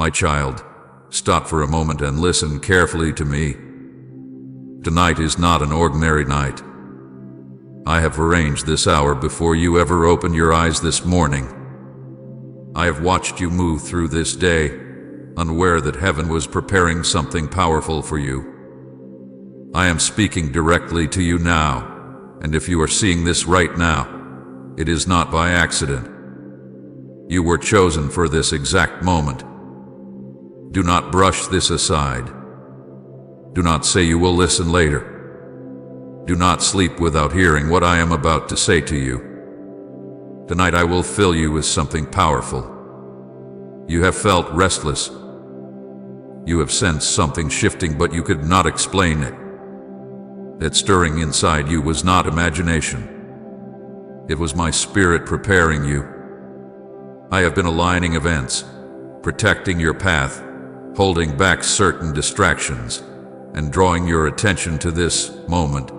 My child, stop for a moment and listen carefully to me. Tonight is not an ordinary night. I have arranged this hour before you ever opened your eyes this morning. I have watched you move through this day, unaware that heaven was preparing something powerful for you. I am speaking directly to you now, and if you are seeing this right now, it is not by accident. You were chosen for this exact moment. Do not brush this aside. Do not say you will listen later. Do not sleep without hearing what I am about to say to you. Tonight I will fill you with something powerful. You have felt restless. You have sensed something shifting, but you could not explain it. That stirring inside you was not imagination. It was my spirit preparing you. I have been aligning events, protecting your path, holding back certain distractions, and drawing your attention to this moment.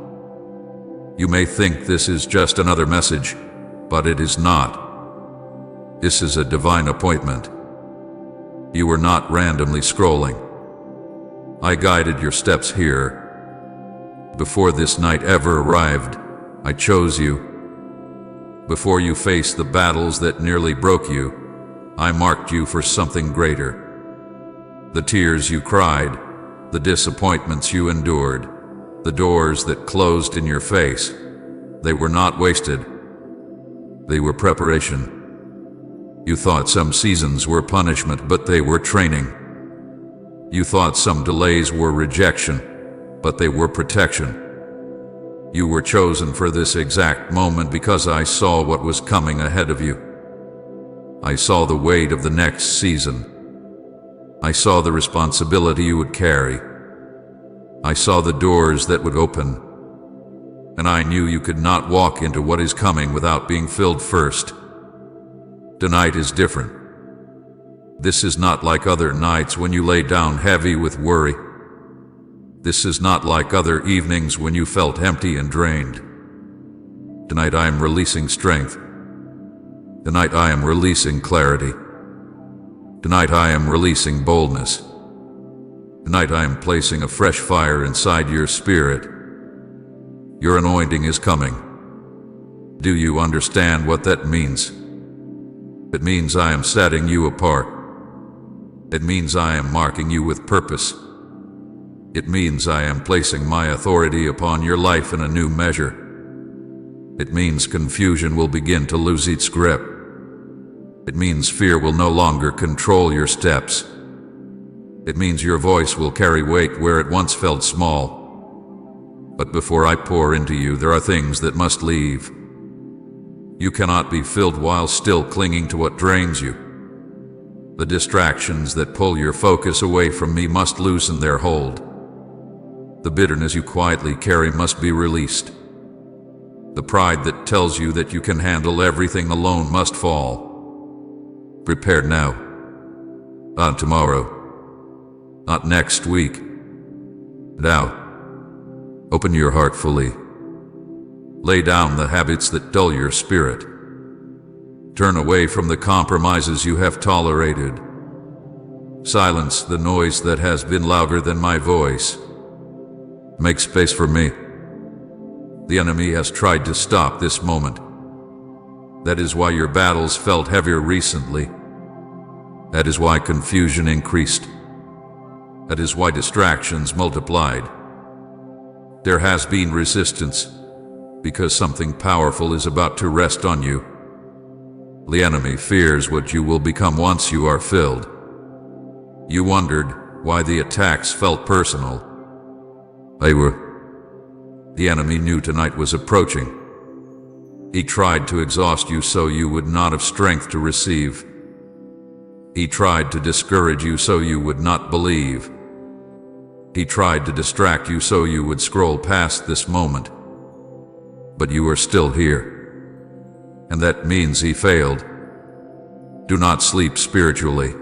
You may think this is just another message, but it is not. This is a divine appointment. You were not randomly scrolling. I guided your steps here. Before this night ever arrived, I chose you. Before you faced the battles that nearly broke you, I marked you for something greater. The tears you cried, the disappointments you endured, the doors that closed in your face, they were not wasted. They were preparation. You thought some seasons were punishment, but they were training. You thought some delays were rejection, but they were protection. You were chosen for this exact moment because I saw what was coming ahead of you. I saw the weight of the next season. I saw the responsibility you would carry. I saw the doors that would open. And I knew you could not walk into what is coming without being filled first. Tonight is different. This is not like other nights when you lay down heavy with worry. This is not like other evenings when you felt empty and drained. Tonight I am releasing strength. Tonight I am releasing clarity. Tonight I am releasing boldness. Tonight I am placing a fresh fire inside your spirit. Your anointing is coming. Do you understand what that means? It means I am setting you apart. It means I am marking you with purpose. It means I am placing my authority upon your life in a new measure. It means confusion will begin to lose its grip. It means fear will no longer control your steps. It means your voice will carry weight where it once felt small. But before I pour into you, there are things that must leave. You cannot be filled while still clinging to what drains you. The distractions that pull your focus away from me must loosen their hold. The bitterness you quietly carry must be released. The pride that tells you that you can handle everything alone must fall. Prepare now. Not tomorrow. Not next week. Now. Open your heart fully. Lay down the habits that dull your spirit. Turn away from the compromises you have tolerated. Silence the noise that has been louder than my voice. Make space for me. The enemy has tried to stop this moment. That is why your battles felt heavier recently. That is why confusion increased. That is why distractions multiplied. There has been resistance, because something powerful is about to rest on you. The enemy fears what you will become once you are filled. You wondered why the attacks felt personal. The enemy knew tonight was approaching. He tried to exhaust you so you would not have strength to receive. He tried to discourage you so you would not believe. He tried to distract you so you would scroll past this moment. But you are still here. And that means he failed. Do not sleep spiritually.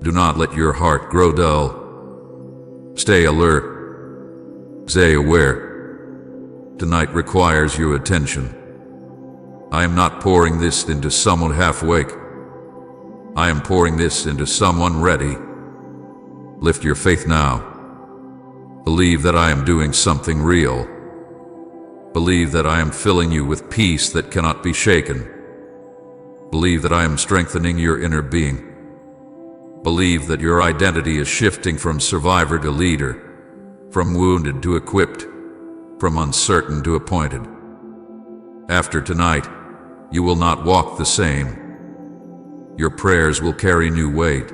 Do not let your heart grow dull. Stay alert. Stay aware. Tonight requires your attention. I am not pouring this into someone half awake. I am pouring this into someone ready. Lift your faith now. Believe that I am doing something real. Believe that I am filling you with peace that cannot be shaken. Believe that I am strengthening your inner being. Believe that your identity is shifting from survivor to leader, from wounded to equipped, from uncertain to appointed. After tonight, you will not walk the same. Your prayers will carry new weight.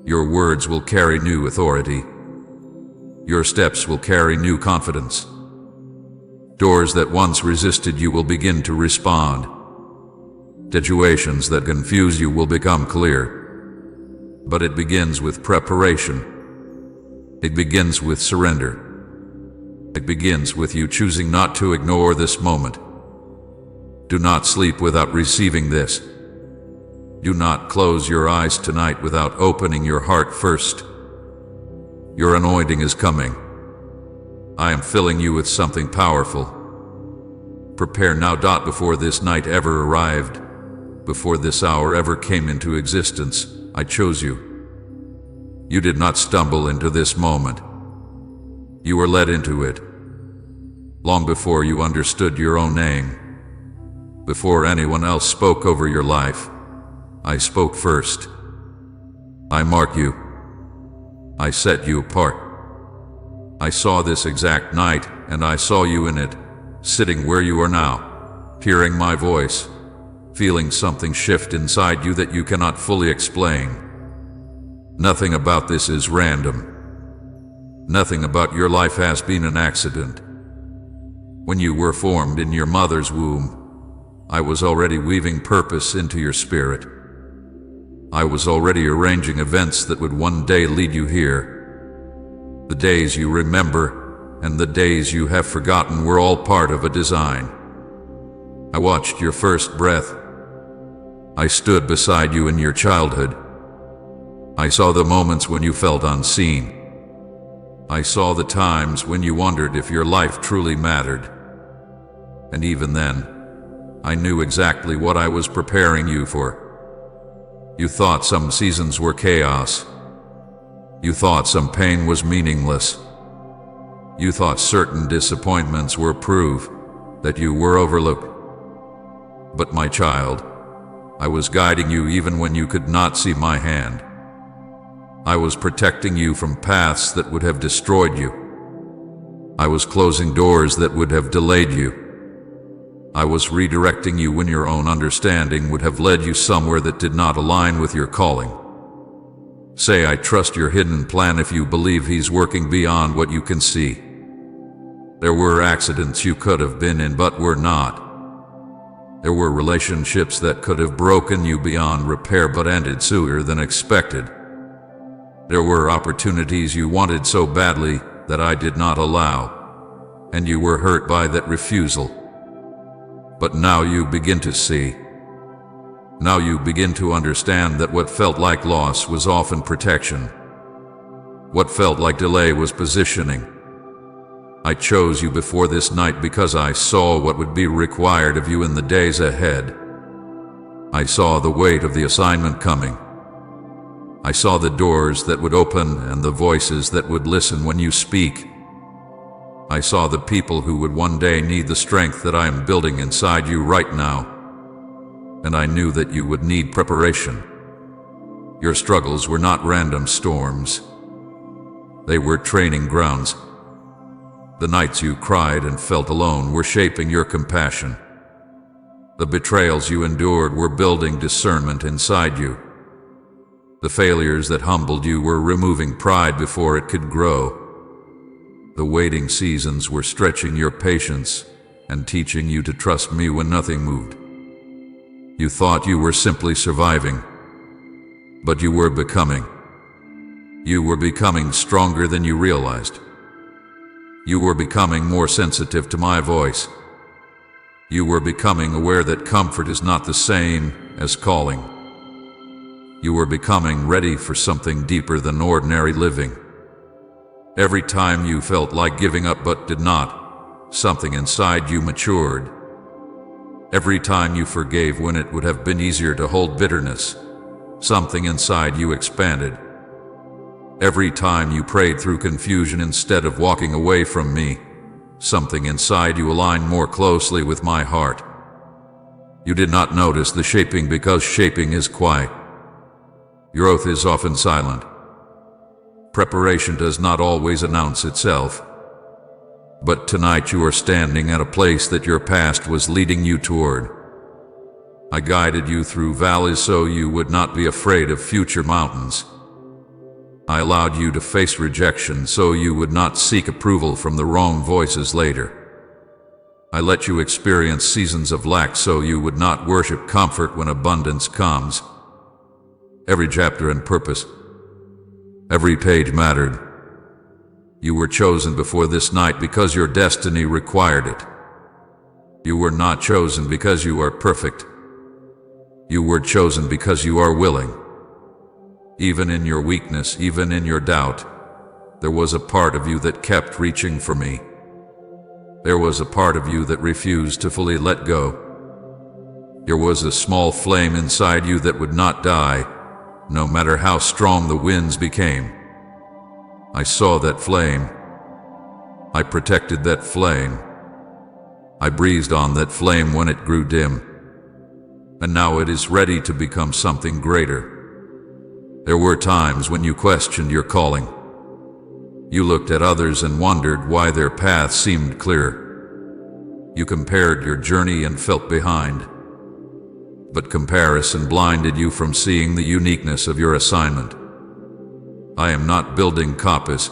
Your words will carry new authority. Your steps will carry new confidence. Doors that once resisted you will begin to respond. Situations that confuse you will become clear. But it begins with preparation. It begins with surrender. It begins with you choosing not to ignore this moment. Do not sleep without receiving this. Do not close your eyes tonight without opening your heart first. Your anointing is coming. I am filling you with something powerful. Prepare now. Before this night ever arrived, before this hour ever came into existence, I chose you. You did not stumble into this moment. You were led into it. Long before you understood your own name, before anyone else spoke over your life, I spoke first. I marked you. I set you apart. I saw this exact night, and I saw you in it, sitting where you are now, hearing my voice, feeling something shift inside you that you cannot fully explain. Nothing about this is random. Nothing about your life has been an accident. When you were formed in your mother's womb, I was already weaving purpose into your spirit. I was already arranging events that would one day lead you here. The days you remember and the days you have forgotten were all part of a design. I watched your first breath. I stood beside you in your childhood. I saw the moments when you felt unseen. I saw the times when you wondered if your life truly mattered. And even then, I knew exactly what I was preparing you for. You thought some seasons were chaos. You thought some pain was meaningless. You thought certain disappointments were proof that you were overlooked. But my child, I was guiding you even when you could not see my hand. I was protecting you from paths that would have destroyed you. I was closing doors that would have delayed you. I was redirecting you when your own understanding would have led you somewhere that did not align with your calling. Say, I trust your hidden plan if you believe he's working beyond what you can see. There were accidents you could have been in but were not. There were relationships that could have broken you beyond repair but ended sooner than expected. There were opportunities you wanted so badly that I did not allow, and you were hurt by that refusal. But now you begin to see. Now you begin to understand that what felt like loss was often protection. What felt like delay was positioning. I chose you before this night because I saw what would be required of you in the days ahead. I saw the weight of the assignment coming. I saw the doors that would open and the voices that would listen when you speak. I saw the people who would one day need the strength that I am building inside you right now. And I knew that you would need preparation. Your struggles were not random storms. They were training grounds. The nights you cried and felt alone were shaping your compassion. The betrayals you endured were building discernment inside you. The failures that humbled you were removing pride before it could grow. The waiting seasons were stretching your patience and teaching you to trust me when nothing moved. You thought you were simply surviving, but you were becoming. You were becoming stronger than you realized. You were becoming more sensitive to my voice. You were becoming aware that comfort is not the same as calling. You were becoming ready for something deeper than ordinary living. Every time you felt like giving up but did not, something inside you matured. Every time you forgave when it would have been easier to hold bitterness, Something inside you expanded. Every time you prayed through confusion instead of walking away from me, something inside you aligned more closely with my heart. You did not notice the shaping because shaping is quiet. Growth is often silent. Preparation does not always announce itself. But tonight you are standing at a place that your past was leading you toward. I guided you through valleys so you would not be afraid of future mountains. I allowed you to face rejection so you would not seek approval from the wrong voices later. I let you experience seasons of lack so you would not worship comfort when abundance comes. Every chapter and purpose, every page mattered. You were chosen before this night because your destiny required it. You were not chosen because you are perfect. You were chosen because you are willing. Even in your weakness, even in your doubt, there was a part of you that kept reaching for me. There was a part of you that refused to fully let go. There was a small flame inside you that would not die, no matter how strong the winds became. I saw that flame. I protected that flame. I breathed on that flame when it grew dim. And now it is ready to become something greater. There were times when you questioned your calling. You looked at others and wondered why their path seemed clear. You compared your journey and felt behind. But comparison blinded you from seeing the uniqueness of your assignment. I am not building copies.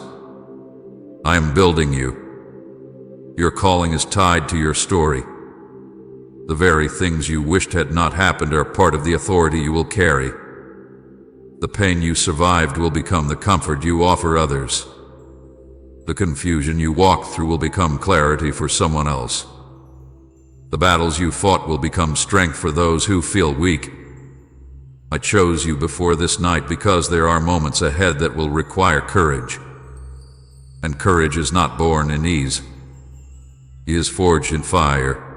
I am building you. Your calling is tied to your story. The very things you wished had not happened are part of the authority you will carry. The pain you survived will become the comfort you offer others. The confusion you walk through will become clarity for someone else. The battles you fought will become strength for those who feel weak. I chose you before this night because there are moments ahead that will require courage. And courage is not born in ease. It is forged in fire.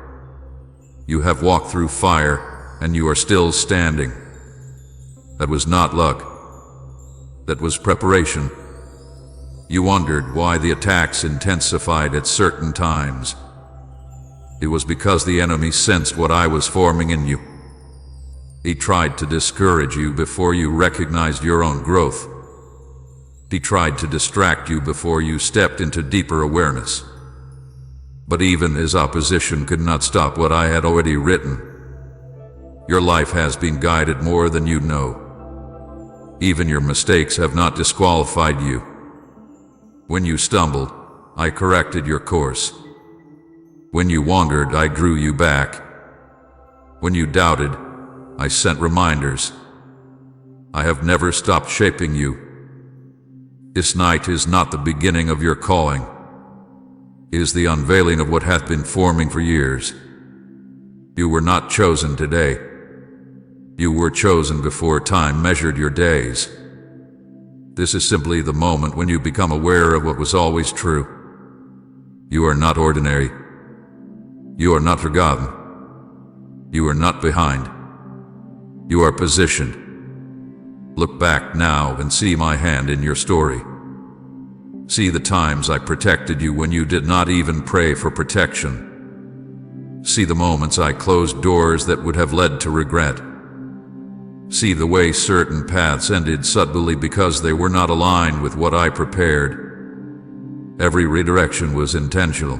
You have walked through fire, and you are still standing. That was not luck. That was preparation. You wondered why the attacks intensified at certain times. It was because the enemy sensed what I was forming in you. He tried to discourage you before you recognized your own growth. He tried to distract you before you stepped into deeper awareness. But even his opposition could not stop what I had already written. Your life has been guided more than you know. Even your mistakes have not disqualified you. When you stumbled, I corrected your course. When you wandered, I drew you back. When you doubted, I sent reminders. I have never stopped shaping you. This night is not the beginning of your calling. It is the unveiling of what hath been forming for years. You were not chosen today. You were chosen before time measured your days. This is simply the moment when you become aware of what was always true. You are not ordinary. You are not forgotten. You are not behind. You are positioned. Look back now and see my hand in your story. See the times I protected you when you did not even pray for protection. See the moments I closed doors that would have led to regret. See the way certain paths ended suddenly because they were not aligned with what I prepared. Every redirection was intentional.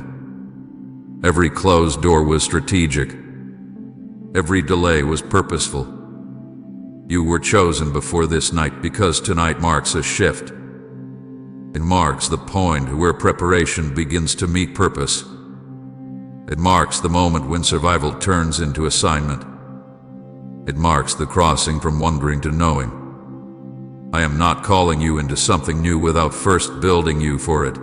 Every closed door was strategic. Every delay was purposeful. You were chosen before this night because tonight marks a shift. It marks the point where preparation begins to meet purpose. It marks the moment when survival turns into assignment. It marks the crossing from wondering to knowing. I am not calling you into something new without first building you for it.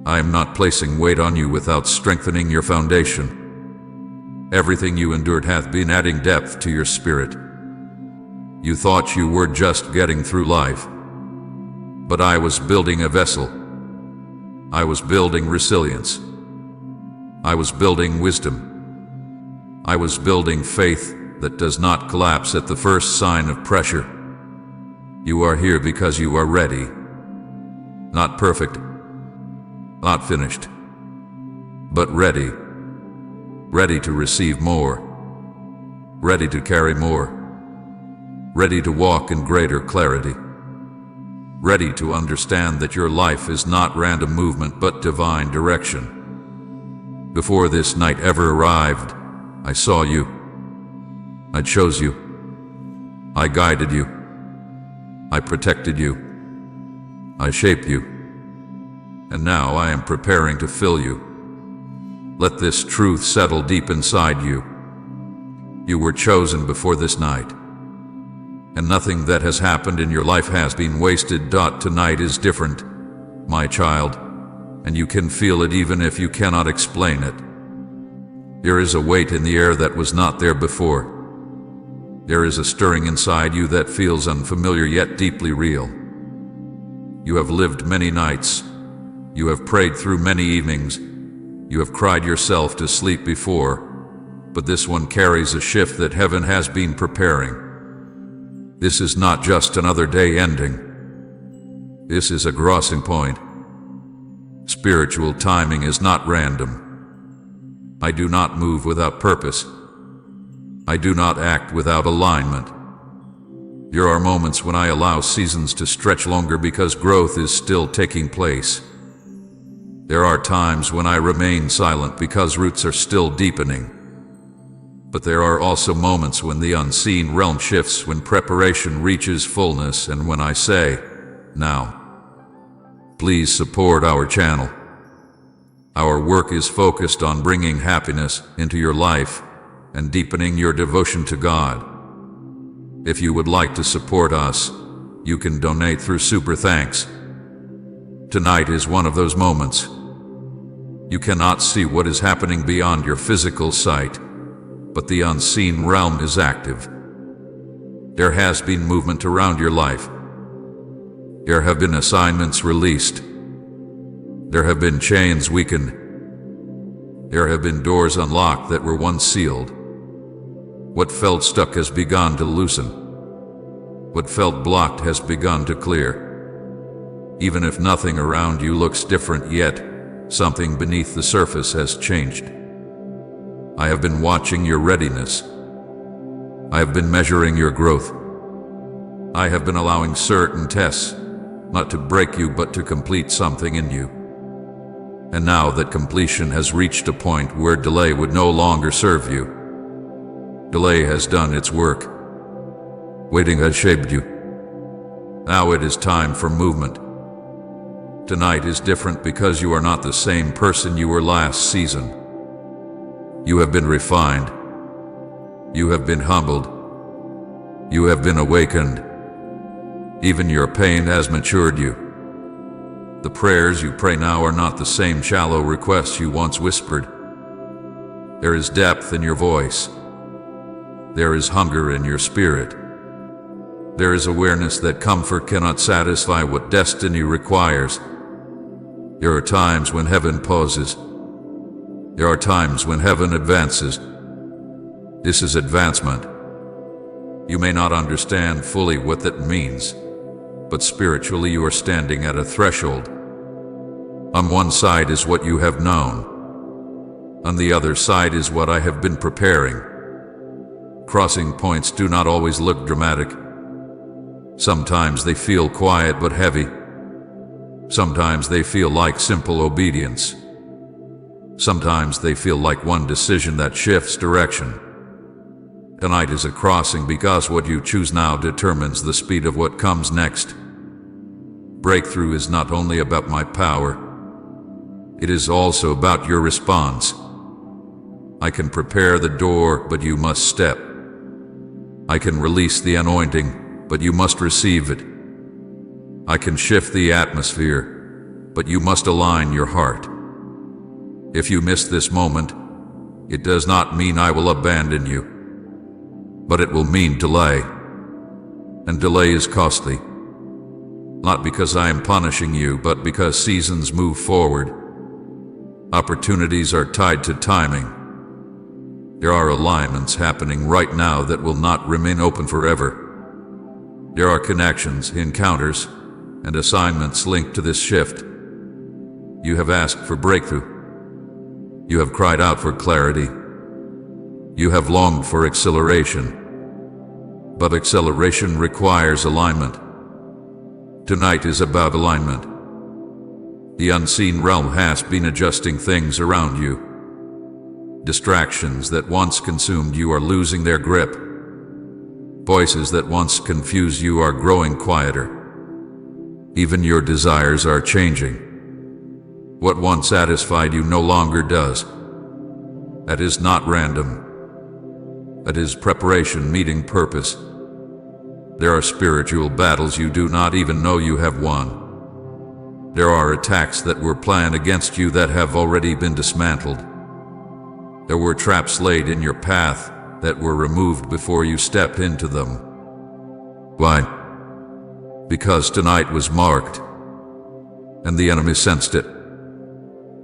I am not placing weight on you without strengthening your foundation. Everything you endured hath been adding depth to your spirit. You thought you were just getting through life. But I was building a vessel. I was building resilience. I was building wisdom. I was building faith that does not collapse at the first sign of pressure. You are here because you are ready. Not perfect, not finished, but ready. Ready to receive more. Ready to carry more. Ready to walk in greater clarity. Ready to understand that your life is not random movement but divine direction. Before this night ever arrived, I saw you. I chose you. I guided you. I protected you. I shaped you. And now I am preparing to fill you. Let this truth settle deep inside you. You were chosen before this night. And nothing that has happened in your life has been wasted. Tonight is different, my child, and you can feel it even if you cannot explain it. There is a weight in the air that was not there before. There is a stirring inside you that feels unfamiliar yet deeply real. You have lived many nights. You have prayed through many evenings. You have cried yourself to sleep before, but this one carries a shift that heaven has been preparing. This is not just another day ending. This is a crossing point. Spiritual timing is not random. I do not move without purpose. I do not act without alignment. There are moments when I allow seasons to stretch longer because growth is still taking place. There are times when I remain silent because roots are still deepening. But there are also moments when the unseen realm shifts, when preparation reaches fullness, and when I say, now. Please support our channel. Our work is focused on bringing happiness into your life and deepening your devotion to God. If you would like to support us, you can donate through Super Thanks. Tonight is one of those moments. You cannot see what is happening beyond your physical sight, but the unseen realm is active. There has been movement around your life. There have been assignments released. There have been chains weakened. There have been doors unlocked that were once sealed. What felt stuck has begun to loosen. What felt blocked has begun to clear. Even if nothing around you looks different yet, something beneath the surface has changed. I have been watching your readiness. I have been measuring your growth. I have been allowing certain tests, not to break you but to complete something in you. And now that completion has reached a point where delay would no longer serve you. Delay has done its work. Waiting has shaped you. Now it is time for movement. Tonight is different because you are not the same person you were last season. You have been refined. You have been humbled. You have been awakened. Even your pain has matured you. The prayers you pray now are not the same shallow requests you once whispered. There is depth in your voice. There is hunger in your spirit. There is awareness that comfort cannot satisfy what destiny requires. There are times when heaven pauses. There are times when heaven advances. This is advancement. You may not understand fully what that means, but spiritually you are standing at a threshold. On one side is what you have known. On the other side is what I have been preparing. Crossing points do not always look dramatic. Sometimes they feel quiet but heavy. Sometimes they feel like simple obedience. Sometimes they feel like one decision that shifts direction. Tonight is a crossing because what you choose now determines the speed of what comes next. Breakthrough is not only about my power. It is also about your response. I can prepare the door, but you must step. I can release the anointing, but you must receive it. I can shift the atmosphere, but you must align your heart. If you miss this moment, it does not mean I will abandon you, but it will mean delay. And delay is costly. Not because I am punishing you, but because seasons move forward. Opportunities are tied to timing. There are alignments happening right now that will not remain open forever. There are connections, encounters, and assignments linked to this shift. You have asked for breakthrough. You have cried out for clarity. You have longed for acceleration. But acceleration requires alignment. Tonight is about alignment. The unseen realm has been adjusting things around you. Distractions that once consumed you are losing their grip. Voices that once confused you are growing quieter. Even your desires are changing. What once satisfied you no longer does. That is not random. That is preparation meeting purpose. There are spiritual battles you do not even know you have won. There are attacks that were planned against you that have already been dismantled. There were traps laid in your path that were removed before you stepped into them. Why? Because tonight was marked, and the enemy sensed it.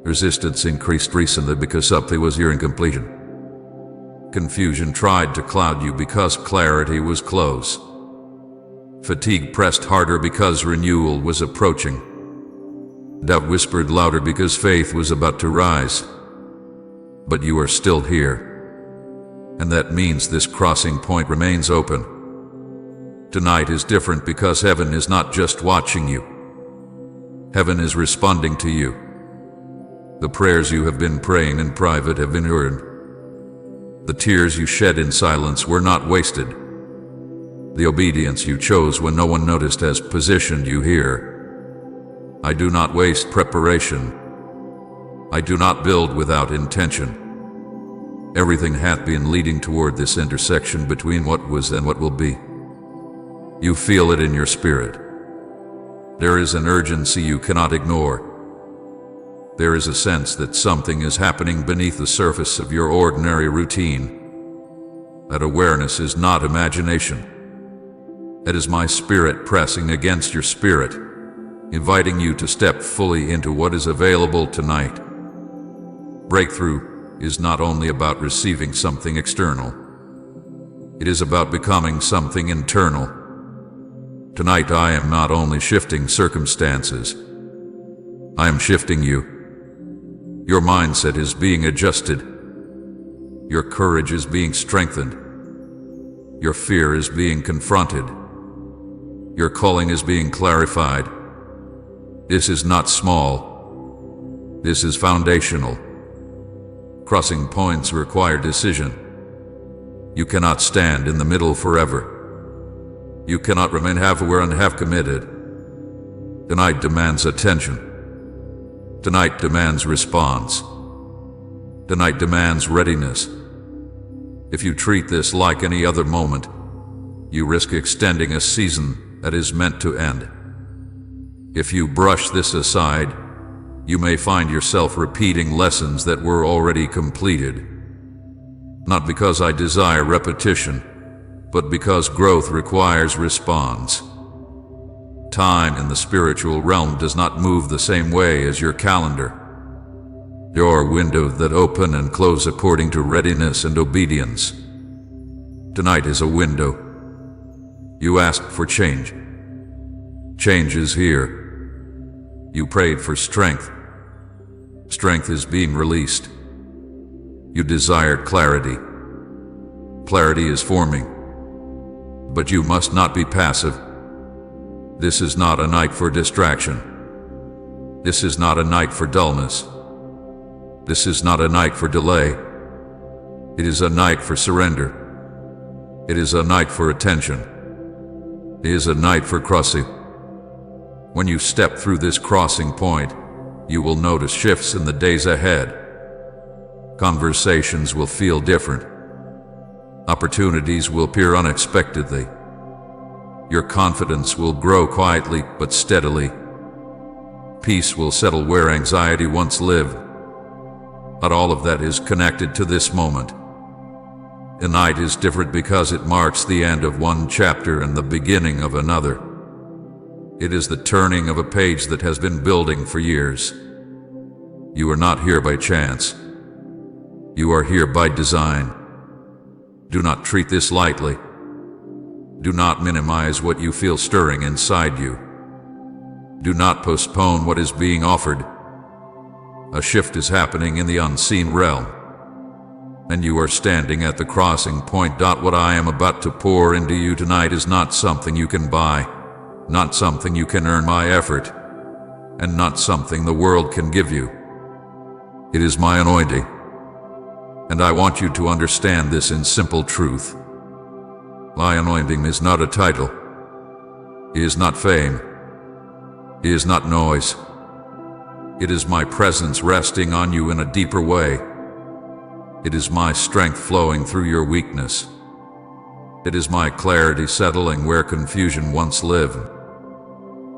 Resistance increased recently because something was nearing completion. Confusion tried to cloud you because clarity was close. Fatigue pressed harder because renewal was approaching. Doubt whispered louder because faith was about to rise. But you are still here. And that means this crossing point remains open. Tonight is different because heaven is not just watching you. Heaven is responding to you. The prayers you have been praying in private have been heard. The tears you shed in silence were not wasted. The obedience you chose when no one noticed has positioned you here. I do not waste preparation. I do not build without intention. Everything hath been leading toward this intersection between what was and what will be. You feel it in your spirit. There is an urgency you cannot ignore. There is a sense that something is happening beneath the surface of your ordinary routine. That awareness is not imagination. It is my spirit pressing against your spirit, inviting you to step fully into what is available tonight. Breakthrough is not only about receiving something external. It is about becoming something internal. Tonight I am not only shifting circumstances, I am shifting you. Your mindset is being adjusted. Your courage is being strengthened. Your fear is being confronted. Your calling is being clarified. This is not small. This is foundational. Crossing points require decision. You cannot stand in the middle forever. You cannot remain half aware and half committed. Tonight demands attention. Tonight demands response. Tonight demands readiness. If you treat this like any other moment, you risk extending a season that is meant to end. If you brush this aside, you may find yourself repeating lessons that were already completed. Not because I desire repetition, but because growth requires response. Time in the spiritual realm does not move the same way as your calendar. There are windows that open and close according to readiness and obedience. Tonight is a window. You asked for change. Change is here. You prayed for strength. Strength is being released. You desired clarity. Clarity is forming. But you must not be passive. This is not a night for distraction. This is not a night for dullness. This is not a night for delay. It is a night for surrender. It is a night for attention. It is a night for crossing. When you step through this crossing point, you will notice shifts in the days ahead. Conversations will feel different. Opportunities will appear unexpectedly. Your confidence will grow quietly but steadily. Peace will settle where anxiety once lived. But all of that is connected to this moment. A night is different because it marks the end of one chapter and the beginning of another. It is the turning of a page that has been building for years. You are not here by chance. You are here by design. Do not treat this lightly. Do not minimize what you feel stirring inside you. Do not postpone what is being offered. A shift is happening in the unseen realm, and you are standing at the crossing point. What I am about to pour into you tonight is not something you can buy, not something you can earn by effort, and not something the world can give you. It is my anointing, and I want you to understand this in simple truth. My anointing is not a title. It is not fame. It is not noise. It is my presence resting on you in a deeper way. It is my strength flowing through your weakness. It is my clarity settling where confusion once lived.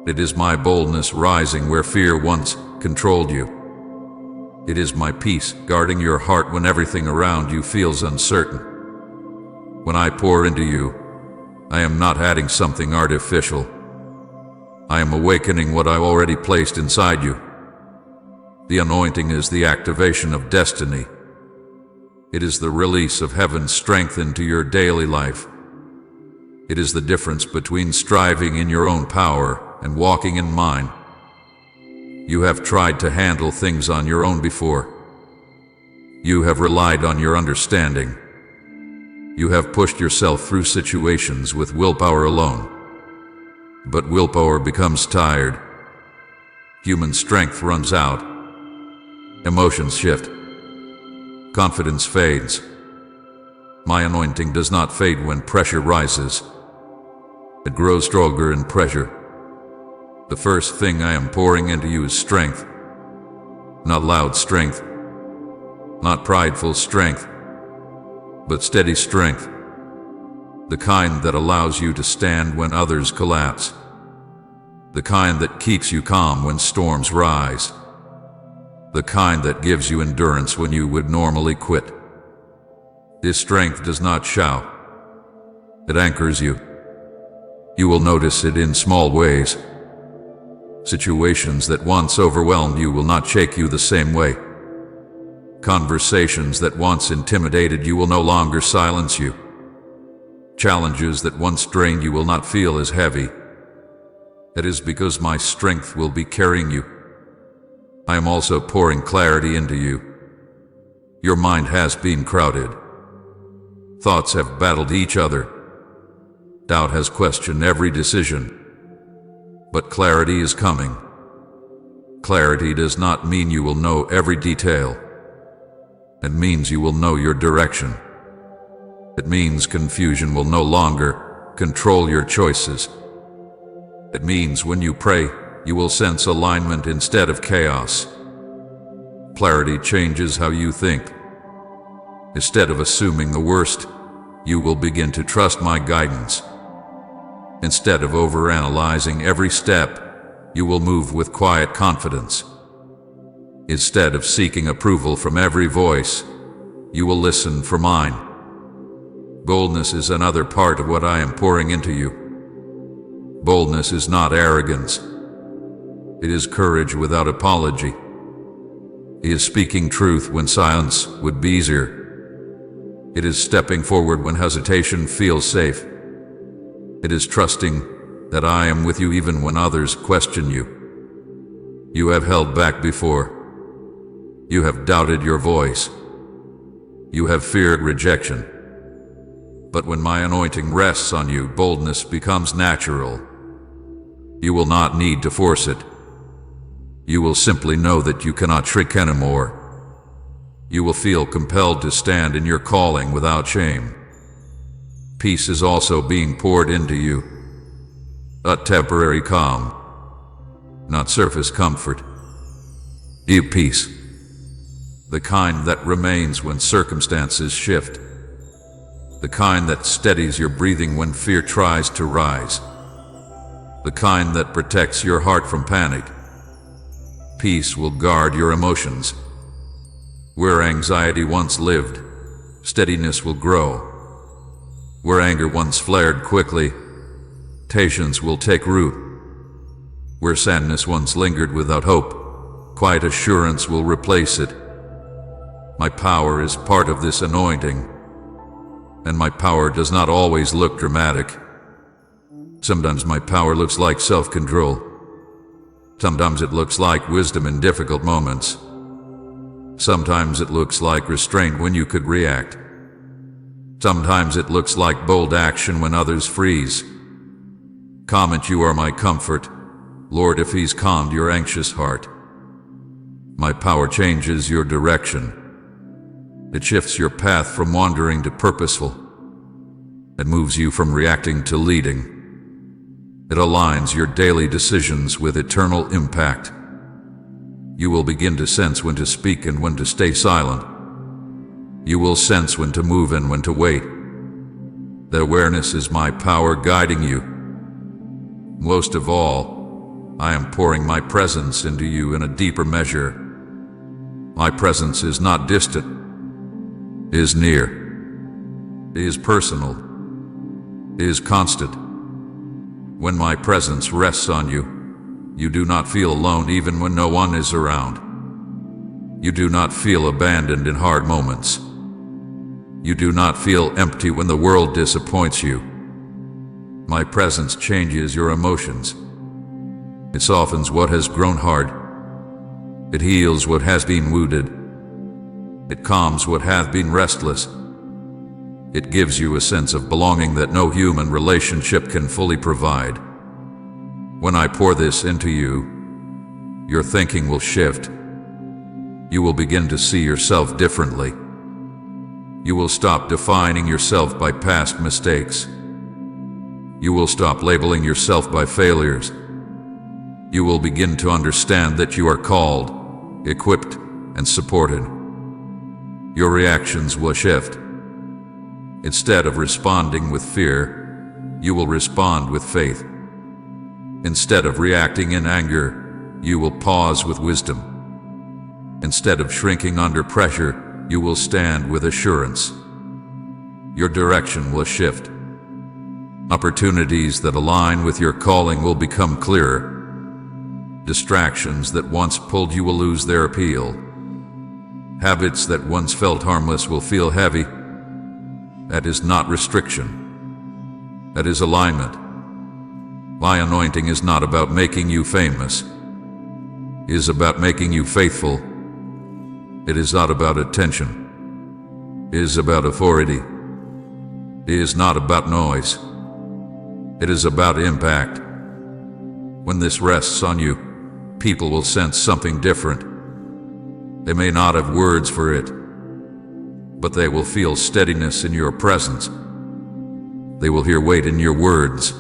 It is my boldness rising where fear once controlled you. It is my peace guarding your heart when everything around you feels uncertain. When I pour into you, I am not adding something artificial. I am awakening what I already placed inside you. The anointing is the activation of destiny. It is the release of heaven's strength into your daily life. It is the difference between striving in your own power and walking in mine. You have tried to handle things on your own before. You have relied on your understanding. You have pushed yourself through situations with willpower alone. But willpower becomes tired. Human strength runs out. Emotions shift. Confidence fades. My anointing does not fade when pressure rises. It grows stronger in pressure. The first thing I am pouring into you is strength. Not loud strength. Not prideful strength. But steady strength. The kind that allows you to stand when others collapse. The kind that keeps you calm when storms rise. The kind that gives you endurance when you would normally quit. This strength does not shout. It anchors you. You will notice it in small ways. Situations that once overwhelmed you will not shake you the same way. Conversations that once intimidated you will no longer silence you. Challenges that once drained you will not feel as heavy. That is because my strength will be carrying you. I am also pouring clarity into you. Your mind has been crowded. Thoughts have battled each other. Doubt has questioned every decision. But clarity is coming. Clarity does not mean you will know every detail. It means you will know your direction. It means confusion will no longer control your choices. It means when you pray, you will sense alignment instead of chaos. Clarity changes how you think. Instead of assuming the worst, you will begin to trust my guidance. Instead of overanalyzing every step, you will move with quiet confidence. Instead of seeking approval from every voice, you will listen for mine. Boldness is another part of what I am pouring into you. Boldness is not arrogance. It is courage without apology. It is speaking truth when silence would be easier. It is stepping forward when hesitation feels safe. It is trusting that I am with you even when others question you. You have held back before. You have doubted your voice. You have feared rejection. But when my anointing rests on you, boldness becomes natural. You will not need to force it. You will simply know that you cannot shrink anymore. You will feel compelled to stand in your calling without shame. Peace is also being poured into you. A temporary calm, not surface comfort. Deep peace. The kind that remains when circumstances shift. The kind that steadies your breathing when fear tries to rise. The kind that protects your heart from panic. Peace will guard your emotions. Where anxiety once lived, steadiness will grow. Where anger once flared quickly, patience will take root. Where sadness once lingered without hope, quiet assurance will replace it. My power is part of this anointing. and my power does not always look dramatic. Sometimes my power looks like self-control. Sometimes it looks like wisdom in difficult moments. Sometimes it looks like restraint when you could react. Sometimes it looks like bold action when others freeze. Comment, you are my comfort, Lord, if He's calmed your anxious heart. My power changes your direction. It shifts your path from wandering to purposeful. It moves you from reacting to leading. It aligns your daily decisions with eternal impact. You will begin to sense when to speak and when to stay silent. You will sense when to move and when to wait. The awareness is my power guiding you. Most of all, I am pouring my presence into you in a deeper measure. My presence is not distant, it is near, it is personal, it is constant. When my presence rests on you, you do not feel alone even when no one is around. You do not feel abandoned in hard moments. You do not feel empty when the world disappoints you. My presence changes your emotions. It softens what has grown hard. It heals what has been wounded. It calms what hath been restless. It gives you a sense of belonging that no human relationship can fully provide. When I pour this into you, your thinking will shift. You will begin to see yourself differently. You will stop defining yourself by past mistakes. You will stop labeling yourself by failures. You will begin to understand that you are called, equipped, and supported. Your reactions will shift. Instead of responding with fear, you will respond with faith. Instead of reacting in anger, you will pause with wisdom. Instead of shrinking under pressure, you will stand with assurance. Your direction will shift. Opportunities that align with your calling will become clearer. Distractions that once pulled you will lose their appeal. Habits that once felt harmless will feel heavy. That is not restriction. That is alignment. My anointing is not about making you famous. It is about making you faithful. It is not about attention. It is about authority. It is not about noise. It is about impact. When this rests on you, people will sense something different. They may not have words for it, but they will feel steadiness in your presence. They will hear weight in your words.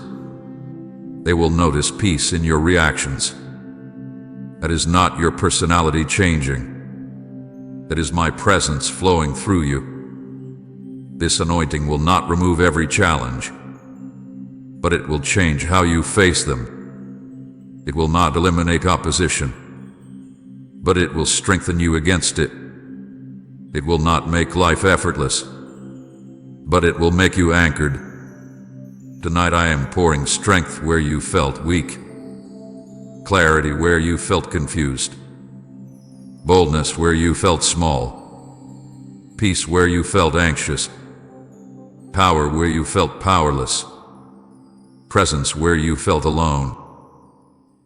They will notice peace in your reactions. That is not your personality changing. That is my presence flowing through you. This anointing will not remove every challenge, but it will change how you face them. It will not eliminate opposition, but it will strengthen you against it. It will not make life effortless, but it will make you anchored. Tonight I am pouring strength where you felt weak, clarity where you felt confused, boldness where you felt small, peace where you felt anxious, power where you felt powerless, presence where you felt alone.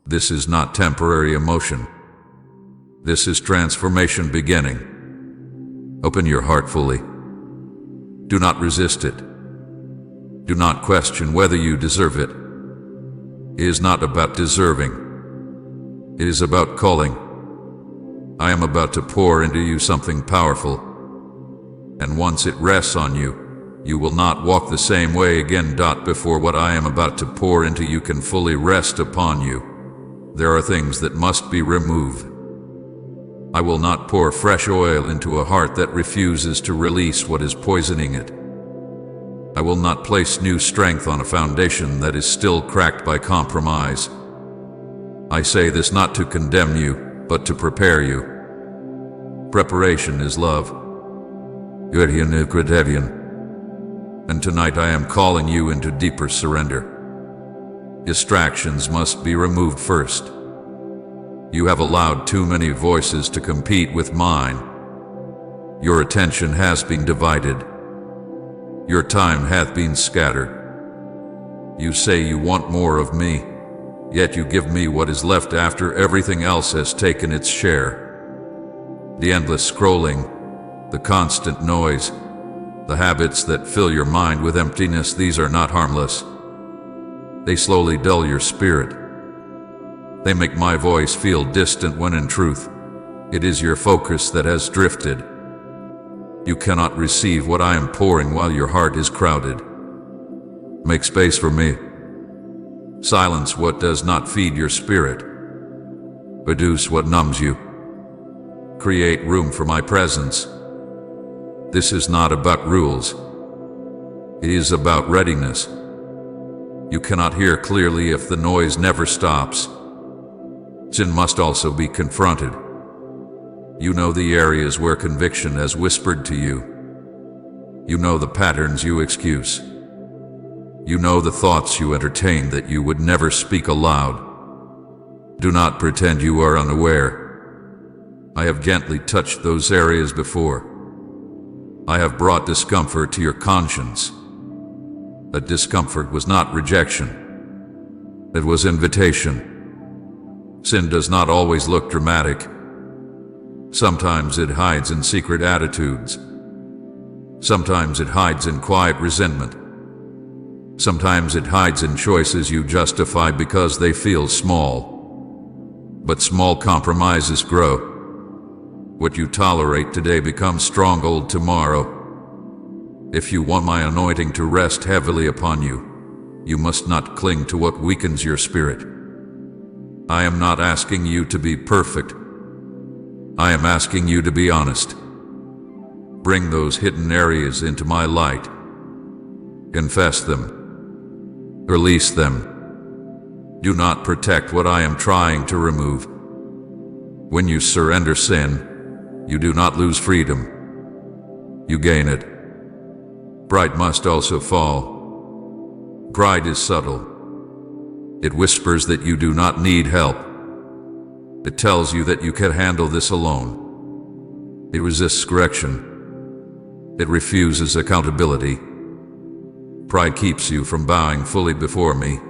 This is not temporary emotion. This is transformation beginning. Open your heart fully. Do not resist it. Do not question whether you deserve it. It is not about deserving. It is about calling. I am about to pour into you something powerful, and once it rests on you, you will not walk the same way again. Before what I am about to pour into you can fully rest upon you, there are things that must be removed. I will not pour fresh oil into a heart that refuses to release what is poisoning it. I will not place new strength on a foundation that is still cracked by compromise. I say this not to condemn you, but to prepare you. Preparation is love. And tonight I am calling you into deeper surrender. Distractions must be removed first. You have allowed too many voices to compete with mine. Your attention has been divided. your time hath been scattered. You say you want more of me, yet you give me what is left after everything else has taken its share. The endless scrolling, the constant noise, the habits that fill your mind with emptiness, these are not harmless. They slowly dull your spirit. They make my voice feel distant when in truth, it is your focus that has drifted. You cannot receive what I am pouring while your heart is crowded. Make space for me. Silence what does not feed your spirit. Reduce what numbs you. Create room for my presence. This is not about rules. It is about readiness. You cannot hear clearly if the noise never stops. Sin must also be confronted. You know the areas where conviction has whispered to you. You know the patterns you excuse. You know the thoughts you entertain that you would never speak aloud. Do not pretend you are unaware. I have gently touched those areas before. I have brought discomfort to your conscience. That discomfort was not rejection. It was invitation. Sin does not always look dramatic. Sometimes it hides in secret attitudes. Sometimes it hides in quiet resentment. Sometimes it hides in choices you justify because they feel small. But small compromises grow. What you tolerate today becomes stronghold tomorrow. If you want my anointing to rest heavily upon you, you must not cling to what weakens your spirit. I am not asking you to be perfect. I am asking you to be honest. Bring those hidden areas into my light. Confess them. Release them. Do not protect what I am trying to remove. When you surrender sin, you do not lose freedom. You gain it. Pride must also fall. Pride is subtle. It whispers that you do not need help. It tells you that you can handle this alone. It resists correction. It refuses accountability. Pride keeps you from bowing fully before me.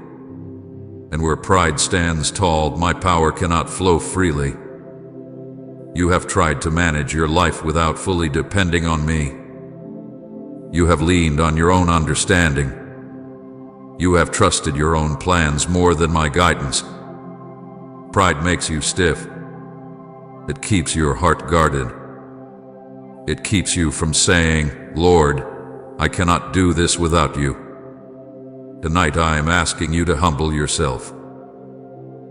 And where pride stands tall, my power cannot flow freely. You have tried to manage your life without fully depending on me. You have leaned on your own understanding. You have trusted your own plans more than my guidance. Pride makes you stiff. It keeps your heart guarded. It keeps you from saying, Lord, I cannot do this without you. Tonight I am asking you to humble yourself.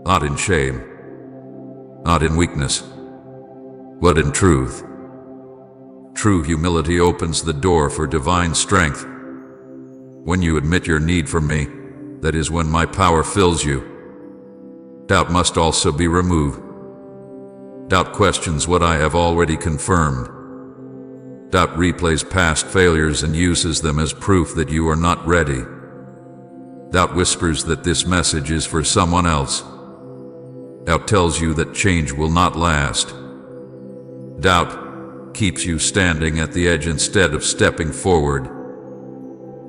Not in shame, not in weakness, but in truth. True humility opens the door for divine strength. When you admit your need for me, that is when my power fills you. Doubt must also be removed. Doubt questions what I have already confirmed. Doubt replays past failures and uses them as proof that you are not ready. Doubt whispers that this message is for someone else. Doubt tells you that change will not last. Doubt keeps you standing at the edge instead of stepping forward.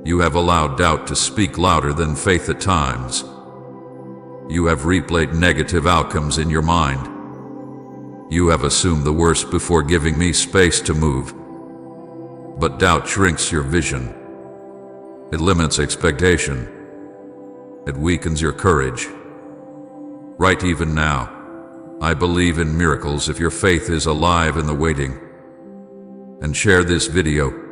You have allowed doubt to speak louder than faith at times. You have replayed negative outcomes in your mind. You have assumed the worst before giving me space to move. But doubt shrinks your vision. It limits expectation. It weakens your courage. Right even now, I believe in miracles if your faith is alive in the waiting. And share this video